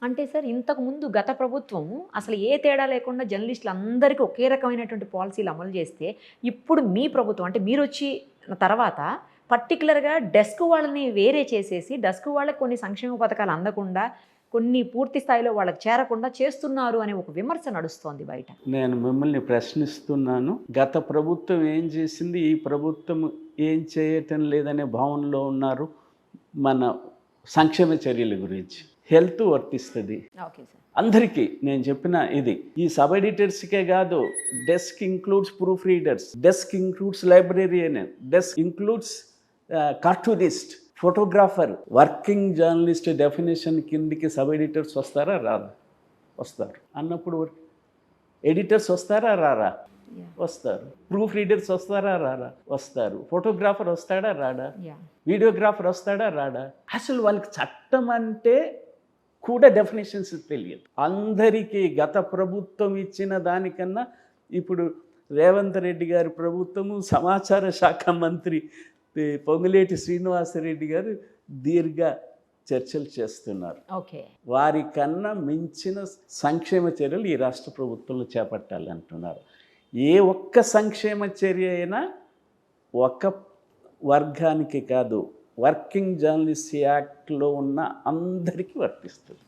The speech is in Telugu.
అంటే సార్ ఇంతకుముందు గత ప్రభుత్వం అసలు ఏ తేడా లేకుండా జర్నలిస్టులందరికీ ఒకే రకమైనటువంటి పాలసీలు అమలు చేస్తే, ఇప్పుడు మీ ప్రభుత్వం అంటే మీరొచ్చి తర్వాత పర్టిక్యులర్‌గా డెస్క్ వాళ్ళని వేరే చేసేసి, డెస్క్ వాళ్ళకి కొన్ని సంక్షేమ పథకాలు అందకుండా, కొన్ని పూర్తి స్థాయిలో వాళ్ళకి చేరకుండా చేస్తున్నారు అనే ఒక విమర్శ నడుస్తోంది బయట. నేను మిమ్మల్ని ప్రశ్నిస్తున్నాను. గత ప్రభుత్వం ఏం చేసింది, ఈ ప్రభుత్వం ఏం చేయటం లేదనే భావనలో ఉన్నారు మన సంక్షేమ చర్యల గురించి. హెల్త్ వర్తిస్తుంది ఓకే సార్. అందరికీ. నేను చెప్పిన ఇది ఈ సబ్ ఎడిటర్స్కే కాదు, desk includes proof readers, desk includes librarian, desk includes cartoonist, photographer. Working journalist definition కిందికి సబ్ ఎడిటర్స్ వస్తారా రారా? వస్తారు. అన్నప్పుడు ఎడిటర్స్ వస్తారా రారా? వస్తారు. ప్రూఫ్ రీడర్స్ వస్తారా రారా? వస్తారు. ఫోటోగ్రాఫర్ వస్తాడా రాడా? వీడియోగ్రాఫర్ వస్తాడా రాడా? అసలు వాళ్ళకి చట్టం అంటే కూడా డెఫినేషన్స్ తెలియదు అందరికీ. గత ప్రభుత్వం ఇచ్చిన దానికన్నా ఇప్పుడు రేవంత్ రెడ్డి గారి ప్రభుత్వము, సమాచార శాఖ మంత్రి పొంగులేటి శ్రీనివాసరెడ్డి గారు దీర్ఘ చర్చలు చేస్తున్నారు. ఓకే. వారికన్నా మించిన సంక్షేమ చర్యలు ఈ రాష్ట్ర ప్రభుత్వంలో చేపట్టాలంటున్నారు. ఏ ఒక్క సంక్షేమ చర్య అయినా ఒక వర్గానికి కాదు, వర్కింగ్ జర్నలిస్ట్ యాక్ట్లో ఉన్న అందరికీ వర్తిస్తుంది.